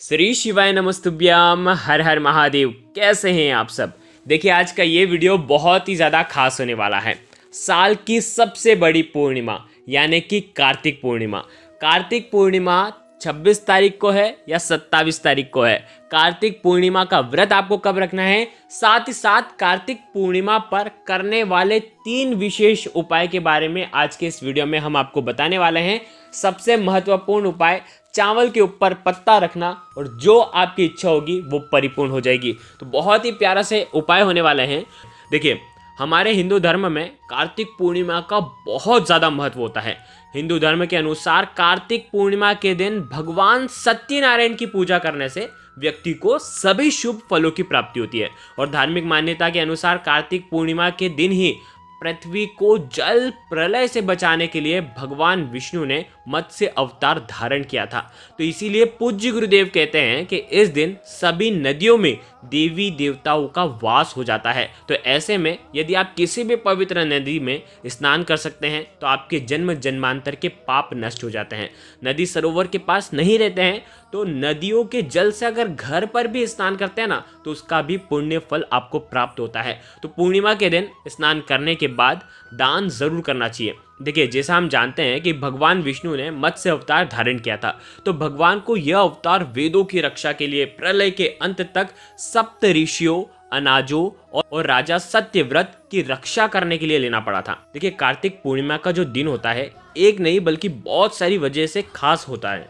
श्री शिवाय नमस्तुभ्याम। हर हर महादेव। कैसे हैं आप सब। देखिए, आज का ये वीडियो बहुत ही ज़्यादा खास होने वाला है। साल की सबसे बड़ी पूर्णिमा यानी कि कार्तिक पूर्णिमा। कार्तिक पूर्णिमा 26 तारीख को है या 27 तारीख को है। कार्तिक पूर्णिमा का व्रत आपको कब रखना है, साथ ही साथ कार्तिक पूर्णिमा पर करने वाले 3 विशेष उपाय के बारे में आज के इस वीडियो में हम आपको बताने वाले हैं। सबसे महत्वपूर्ण उपाय, चावल के ऊपर पत्ता रखना और जो आपकी इच्छा होगी वो परिपूर्ण हो जाएगी। तो बहुत ही प्यारा से उपाय होने वाले हैं। देखिए, हमारे हिंदू धर्म में कार्तिक पूर्णिमा का बहुत ज़्यादा महत्व होता है। हिंदू धर्म के अनुसार कार्तिक पूर्णिमा के दिन भगवान सत्यनारायण की पूजा करने से व्यक्ति को सभी शुभ फलों की प्राप्ति होती है। और धार्मिक मान्यता के अनुसार कार्तिक पूर्णिमा के दिन ही पृथ्वी को जल प्रलय से बचाने के लिए भगवान विष्णु ने मत्स्य अवतार धारण किया था। तो इसीलिए पूज्य गुरुदेव कहते हैं कि इस दिन सभी नदियों में देवी देवताओं का वास हो जाता है। तो ऐसे में यदि आप किसी भी पवित्र नदी में स्नान कर सकते हैं तो आपके जन्म जन्मांतर के पाप नष्ट हो जाते हैं। नदी सरोवर के पास नहीं रहते हैं तो नदियों के जल से अगर घर पर भी स्नान करते हैं ना तो उसका भी पुण्य फल आपको प्राप्त होता है। तो पूर्णिमा के दिन स्नान करने के बाद दान जरूर करना चाहिए। देखिए, जैसा हम जानते हैं कि भगवान विष्णु ने मत्स्य अवतार धारण किया था, तो भगवान को यह अवतार वेदों की रक्षा के लिए प्रलय के अंत तक सप्त ऋषियों, अनाजों और राजा सत्यव्रत की रक्षा करने के लिए लेना पड़ा था। देखिए, कार्तिक पूर्णिमा का जो दिन होता है एक नहीं बल्कि बहुत सारी वजह से खास होता है।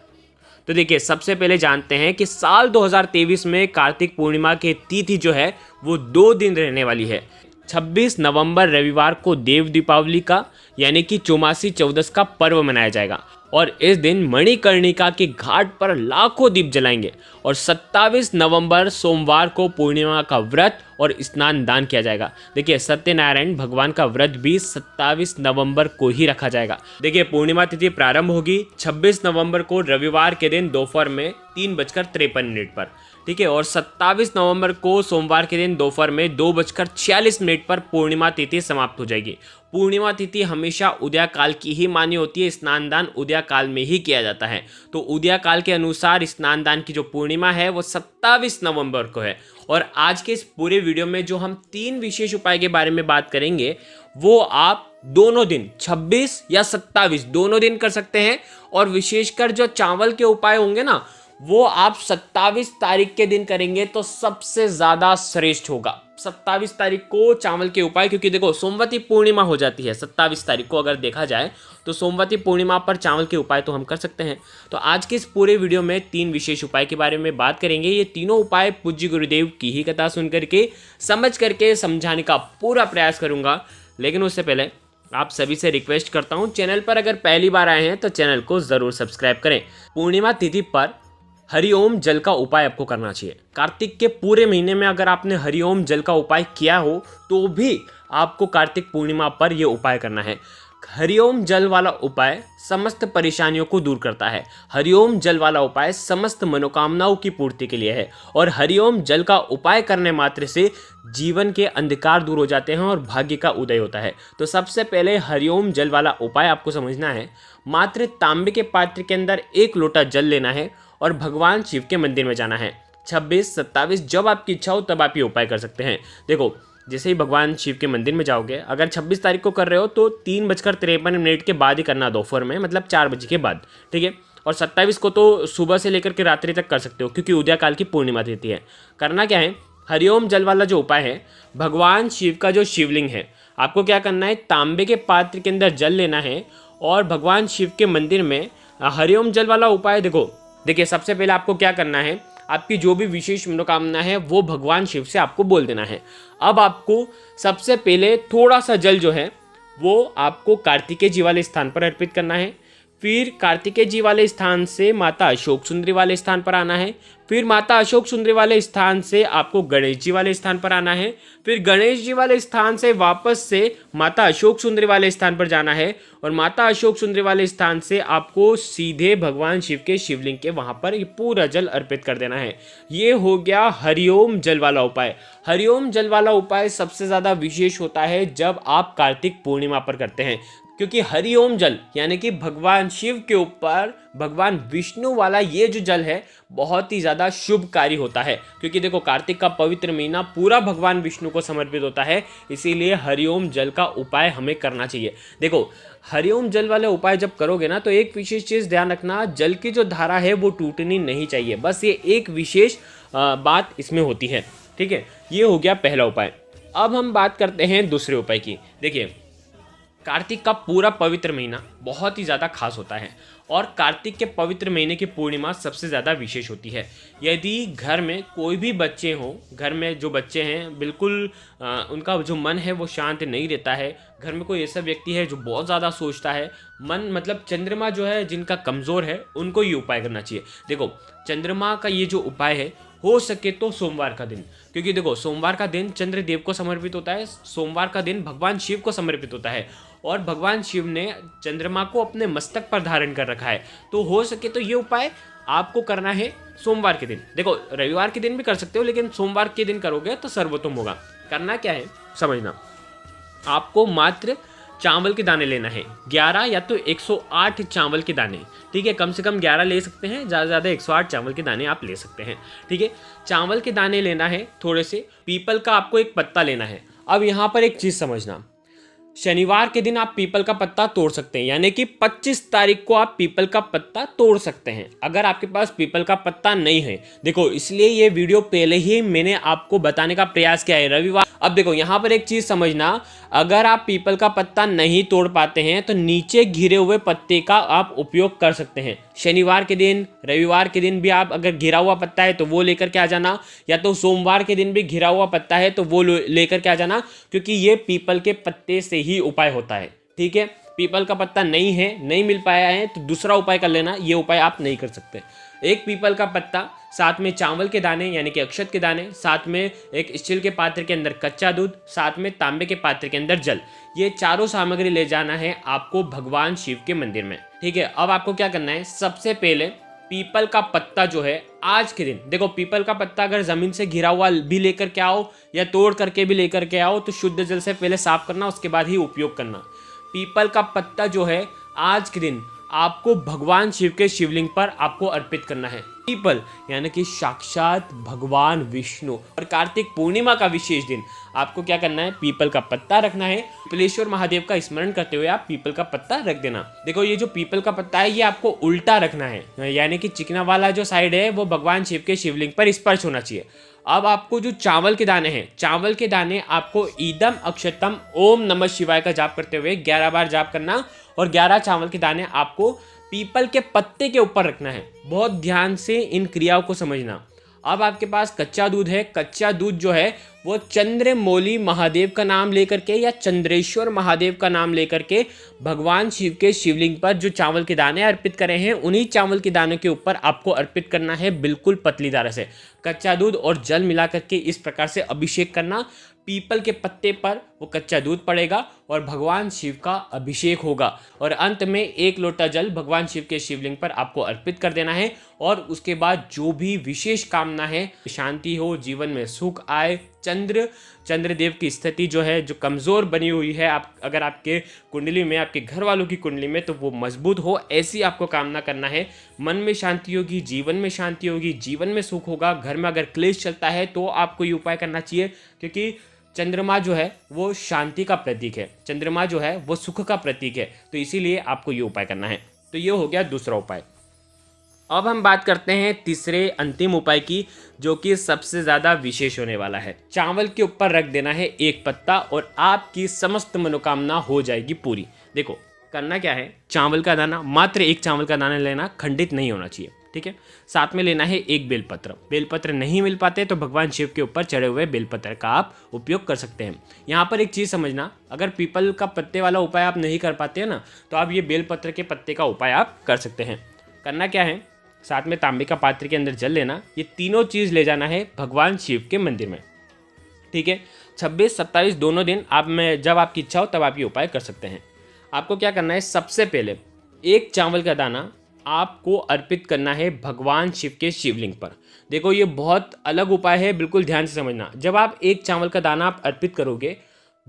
तो देखिए, सबसे पहले जानते हैं कि साल 2023 में कार्तिक पूर्णिमा की तिथि जो है वो 2 दिन रहने वाली है। 26 नवंबर रविवार को देव दीपावली का यानी कि चौमासी चौदस का पर्व मनाया जाएगा और इस दिन मणिकर्णिका के घाट पर लाखों दीप जलाएंगे। और 27 नवंबर सोमवार को पूर्णिमा का व्रत और स्नान दान किया जाएगा। देखिए, सत्यनारायण भगवान का व्रत भी 27 नवंबर को ही रखा जाएगा। देखिए, पूर्णिमा तिथि प्रारंभ होगी 26 नवंबर को रविवार के दिन दोपहर में 3:53 पर, ठीक है। और 27 नवंबर को सोमवार के दिन दोपहर में 2:46 पर पूर्णिमा तिथि समाप्त हो जाएगी। पूर्णिमा तिथि हमेशा उदय काल की ही मानी होती है। स्नान दान उदय काल में ही किया जाता है। तो उदय काल के अनुसार स्नान दान की जो पूर्णिमा है वो 27 नवंबर को है। और आज के इस पूरे वीडियो में जो हम 3 विशेष उपाय के बारे में बात करेंगे वो आप दोनों दिन 26 या 27 दोनों दिन कर सकते हैं। और विशेषकर जो चावल के उपाय होंगे ना वो आप 27 तारीख के दिन करेंगे तो सबसे ज़्यादा श्रेष्ठ होगा। 27 तारीख को चावल के उपाय, क्योंकि देखो सोमवती पूर्णिमा हो जाती है 27 तारीख को। अगर देखा जाए तो सोमवती पूर्णिमा पर चावल के उपाय तो हम कर सकते हैं। तो आज के इस पूरे वीडियो में 3 विशेष उपाय के बारे में बात करेंगे। ये तीनों उपाय पूज्य गुरुदेव की ही कथा सुन करके समझ करके समझाने का पूरा प्रयास करूँगा। लेकिन उससे पहले आप सभी से रिक्वेस्ट करता हूँ, चैनल पर अगर पहली बार आए हैं तो चैनल को ज़रूर सब्सक्राइब करें। पूर्णिमा तिथि पर हरिओम जल का उपाय आपको करना चाहिए। कार्तिक के पूरे महीने में अगर आपने हरिओम जल का उपाय किया हो तो भी आपको कार्तिक पूर्णिमा पर यह उपाय करना है। हरिओम जल वाला उपाय समस्त परेशानियों को दूर करता है। हरिओम जल वाला उपाय समस्त मनोकामनाओं की पूर्ति के लिए है। और हरिओम जल का उपाय करने मात्र से जीवन के अंधकार दूर हो जाते हैं और भाग्य का उदय होता है। तो सबसे पहले हरिओम जल वाला उपाय आपको समझना है। मात्र तांबे के पात्र के अंदर 1 लोटा जल लेना है और भगवान शिव के मंदिर में जाना है। 26, 27 जब आपकी इच्छा हो तब आप ये उपाय कर सकते हैं। देखो, जैसे ही भगवान शिव के मंदिर में जाओगे, अगर 26 तारीख को कर रहे हो तो 3:53 के बाद ही करना, दोपहर में, मतलब 4 बजे के बाद, ठीक है। और 27 को तो सुबह से लेकर के रात्रि तक कर सकते हो क्योंकि उदय काल की पूर्णिमा तिथि है। करना क्या है, हरिओम जल वाला जो उपाय है, भगवान शिव का जो शिवलिंग है, आपको क्या करना है, तांबे के पात्र के अंदर जल लेना है और भगवान शिव के मंदिर में हरिओम जल वाला उपाय। देखिए, सबसे पहले आपको क्या करना है, आपकी जो भी विशेष मनोकामना है वो भगवान शिव से आपको बोल देना है। अब आपको सबसे पहले थोड़ा सा जल जो है वो आपको कार्तिकेय जी वाले स्थान पर अर्पित करना है। फिर कार्तिकेय जी वाले स्थान से माता अशोक सुंदरी वाले स्थान पर आना है। फिर माता अशोक सुंदरी वाले स्थान से आपको गणेश जी वाले स्थान पर आना है। फिर गणेश जी वाले स्थान से वापस से माता अशोक सुंदरी वाले स्थान पर जाना है। और माता अशोक सुंदरी वाले स्थान से आपको सीधे भगवान शिव के शिवलिंग के वहां पर ये पूरा जल अर्पित कर देना है। ये हो गया हरिओम जल वाला उपाय। हरिओम जल वाला उपाय सबसे ज़्यादा विशेष होता है जब आप कार्तिक पूर्णिमा पर करते हैं। क्योंकि हरिओम जल यानी कि भगवान शिव के ऊपर भगवान विष्णु वाला ये जो जल है बहुत ही ज़्यादा शुभकारी होता है। क्योंकि देखो कार्तिक का पवित्र महीना पूरा भगवान विष्णु को समर्पित होता है, इसीलिए हरिओम जल का उपाय हमें करना चाहिए। देखो हरिओम जल वाले उपाय जब करोगे ना तो एक विशेष चीज़ ध्यान रखना, जल की जो धारा है वो टूटनी नहीं चाहिए, बस ये एक विशेष बात इसमें होती है। ठीक है, ये हो गया पहला उपाय। अब हम बात करते हैं दूसरे उपाय की। देखिए कार्तिक का पूरा पवित्र महीना बहुत ही ज़्यादा खास होता है और कार्तिक के पवित्र महीने की पूर्णिमा सबसे ज़्यादा विशेष होती है। यदि घर में कोई भी बच्चे हों, घर में जो बच्चे हैं बिल्कुल उनका जो मन है वो शांत नहीं रहता है, घर में कोई ऐसा व्यक्ति है जो बहुत ज़्यादा सोचता है, मन मतलब चंद्रमा जो है जिनका कमज़ोर है उनको ये उपाय करना चाहिए। देखो चंद्रमा का ये जो उपाय है हो सके तो सोमवार का दिन, क्योंकि देखो सोमवार का दिन चंद्रदेव को समर्पित होता है, सोमवार का दिन भगवान शिव को समर्पित होता है और भगवान शिव ने चंद्रमा को अपने मस्तक पर धारण कर रखा है। तो हो सके तो ये उपाय आपको करना है सोमवार के दिन। देखो रविवार के दिन भी कर सकते हो, लेकिन सोमवार के दिन करोगे तो सर्वोत्तम होगा। करना क्या है समझना, आपको मात्र चावल के दाने लेना है 11 या तो 108 चावल के दाने। ठीक है, कम से कम 11 ले सकते हैं, ज़्यादा से ज़्यादा 108 चावल के दाने आप ले सकते हैं। ठीक है, चावल के दाने लेना है, थोड़े से पीपल का आपको एक पत्ता लेना है। अब यहाँ पर एक चीज़ समझना, शनिवार के दिन आप पीपल का पत्ता तोड़ सकते हैं, यानी कि 25 तारीख को आप पीपल का पत्ता तोड़ सकते हैं अगर आपके पास पीपल का पत्ता नहीं है। देखो इसलिए ये वीडियो पहले ही मैंने आपको बताने का प्रयास किया है रविवार। अब देखो यहाँ पर एक चीज़ समझना, अगर आप पीपल का पत्ता नहीं तोड़ पाते हैं तो नीचे घिरे हुए पत्ते का आप उपयोग कर सकते हैं। शनिवार के दिन, रविवार के दिन भी आप अगर घिरा हुआ पत्ता है तो वो लेकर के आ जाना, या तो सोमवार के दिन भी घिरा हुआ पत्ता है तो वो लेकर के आ जाना, क्योंकि ये पीपल के पत्ते से ही उपाय होता है। ठीक है, पीपल का पत्ता नहीं है, नहीं मिल पाया है तो दूसरा उपाय कर लेना, ये उपाय आप नहीं कर सकते। एक पीपल का पत्ता, साथ में चावल के दाने यानी कि अक्षत के दाने, साथ में एक स्टील के पात्र के अंदर कच्चा दूध, साथ में तांबे के पात्र के अंदर जल, ये चारों सामग्री ले जाना है आपको भगवान शिव के मंदिर में। ठीक है, अब आपको क्या करना है, सबसे पहले पीपल का पत्ता जो है आज के दिन, देखो पीपल का पत्ता अगर जमीन से घिरा हुआ भी लेकर के आओ या तोड़ करके भी लेकर के आओ तो शुद्ध जल से पहले साफ करना, उसके बाद ही उपयोग करना। पीपल का पत्ता जो है आज के दिन आपको भगवान शिव के शिवलिंग पर आपको अर्पित करना है। पीपल यानी कि साक्षात भगवान विष्णु और कार्तिक पूर्णिमा का विशेष दिन आपको क्या करना है, पीपल का पत्ता रखना है। पिपलेश्वर महादेव का स्मरण करते हुए आप पीपल का पत्ता रख देना। देखो ये जो पीपल का पत्ता है ये आपको उल्टा रखना है, यानी कि चिकना वाला जो साइड है वो भगवान शिव के शिवलिंग पर स्पर्श होना चाहिए। अब आपको जो चावल के दाने हैं, चावल के दाने आपको ईदम अक्षतम ओम नमः शिवाय का जाप करते हुए 11 बार जाप करना और 11 चावल के दाने आपको पीपल के पत्ते के ऊपर रखना है। बहुत ध्यान से इन क्रियाओं को समझना। अब आपके पास कच्चा दूध है, कच्चा दूध जो है वो चंद्रमौली महादेव का नाम लेकर के या चंद्रेश्वर महादेव का नाम लेकर के भगवान शिव के शिवलिंग पर जो चावल के दाने अर्पित करे हैं उन्हीं चावल के दानों के ऊपर आपको अर्पित करना है, बिल्कुल पतली धारा से। कच्चा दूध और जल मिला करके इस प्रकार से अभिषेक करना। पीपल के पत्ते पर वो कच्चा दूध पड़ेगा और भगवान शिव का अभिषेक होगा और अंत में 1 लोटा जल भगवान शिव के शिवलिंग पर आपको अर्पित कर देना है। और उसके बाद जो भी विशेष कामना है, शांति हो, जीवन में सुख आए, चंद्रदेव की स्थिति जो है जो कमज़ोर बनी हुई है आप अगर आपके कुंडली में, आपके घर वालों की कुंडली में, तो वो मजबूत हो, ऐसी आपको कामना करना है। मन में शांति होगी, जीवन में शांति होगी, जीवन में सुख होगा। घर में अगर क्लेश चलता है तो आपको ये उपाय करना चाहिए, क्योंकि चंद्रमा जो है वो शांति का प्रतीक है, चंद्रमा जो है वो सुख का प्रतीक है, तो इसीलिए आपको ये उपाय करना है। तो ये हो गया दूसरा उपाय। अब हम बात करते हैं तीसरे अंतिम उपाय की, जो कि सबसे ज़्यादा विशेष होने वाला है। चावल के ऊपर रख देना है 1 पत्ता और आपकी समस्त मनोकामना हो जाएगी पूरी। देखो करना क्या है, चावल का दाना, मात्र 1 चावल का दाना लेना, खंडित नहीं होना चाहिए। ठीक है, साथ में लेना है 1 बेलपत्र। बेलपत्र नहीं मिल पाते तो भगवान शिव के ऊपर चढ़े हुए बेलपत्र का आप उपयोग कर सकते हैं। यहाँ पर एक चीज़ समझना, अगर पीपल का पत्ते वाला उपाय आप नहीं कर पाते हैं ना, तो आप ये बेलपत्र के पत्ते का उपाय आप कर सकते हैं। करना क्या है, साथ में तांबे का पात्र के अंदर जल लेना, ये तीनों चीज़ ले जाना है भगवान शिव के मंदिर में। ठीक है, 26-27 दोनों दिन आप में जब आपकी इच्छा हो तब आप ये उपाय कर सकते हैं। आपको क्या करना है, सबसे पहले 1 चावल का दाना आपको अर्पित करना है भगवान शिव के शिवलिंग पर। देखो ये बहुत अलग उपाय है, बिल्कुल ध्यान से समझना। जब आप 1 चावल का दाना आप अर्पित करोगे,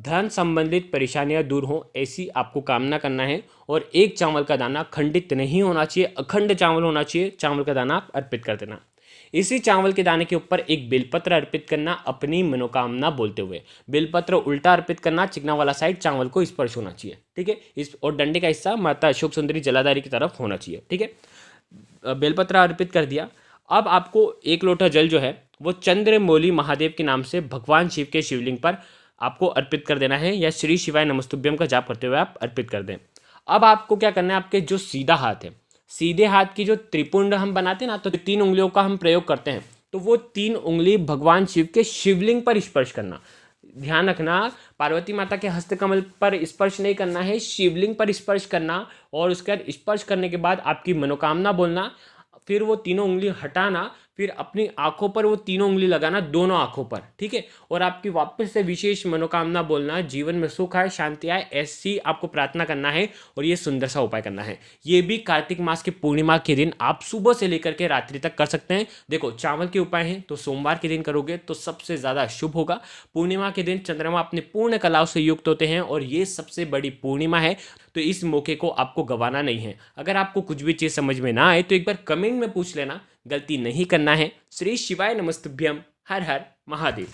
धन संबंधित परेशानियां दूर हों ऐसी आपको कामना करना है। और एक चावल का दाना खंडित नहीं होना चाहिए, अखंड चावल होना चाहिए। चावल का दाना आप अर्पित कर देना। इसी चावल के दाने के ऊपर एक बेलपत्र अर्पित करना अपनी मनोकामना बोलते हुए। बेलपत्र उल्टा अर्पित करना, चिकना वाला साइड चावल को स्पर्श होना चाहिए, ठीक है। इस और डंडे का हिस्सा माता अशोक सुंदरी जलाधारी की तरफ होना चाहिए, ठीक है। बेलपत्र अर्पित कर दिया। अब आपको एक लोटा जल जो है वो चंद्रमौली महादेव के नाम से भगवान शिव के शिवलिंग पर आपको अर्पित कर देना है, या श्री शिवाय नमस्तुभ्यम का जाप करते हुए आप अर्पित कर दें। अब आपको क्या करना है, आपके जो सीधा हाथ है, सीधे हाथ की जो त्रिपुंड हम बनाते हैं ना, तो 3 उंगलियों का हम प्रयोग करते हैं, तो वो 3 उंगली भगवान शिव के शिवलिंग पर स्पर्श करना। ध्यान रखना, पार्वती माता के हस्तकमल पर स्पर्श नहीं करना है, शिवलिंग पर स्पर्श करना। और उसके बाद स्पर्श करने के बाद आपकी मनोकामना बोलना, फिर वो तीनों उंगली हटाना, फिर अपनी आंखों पर वो तीनों उंगली लगाना, दोनों आंखों पर, ठीक है। और आपकी वापस से विशेष मनोकामना बोलना, जीवन में सुख आए, शांति आए, ऐसी आपको प्रार्थना करना है। और ये सुंदर सा उपाय करना है। ये भी कार्तिक मास की पूर्णिमा के दिन आप सुबह से लेकर के रात्रि तक कर सकते हैं। देखो, चावल के उपाय हैं तो सोमवार के दिन करोगे तो सबसे ज़्यादा शुभ होगा। पूर्णिमा के दिन चंद्रमा अपने पूर्ण कलाओं से युक्त होते हैं और ये सबसे बड़ी पूर्णिमा है, तो इस मौके को आपको गंवाना नहीं है। अगर आपको कुछ भी चीज़ समझ में ना आए तो एक बार कमेंट में पूछ लेना, गलती नहीं करना है। श्री शिवाय नमस्तुभ्यम। हर हर महादेव।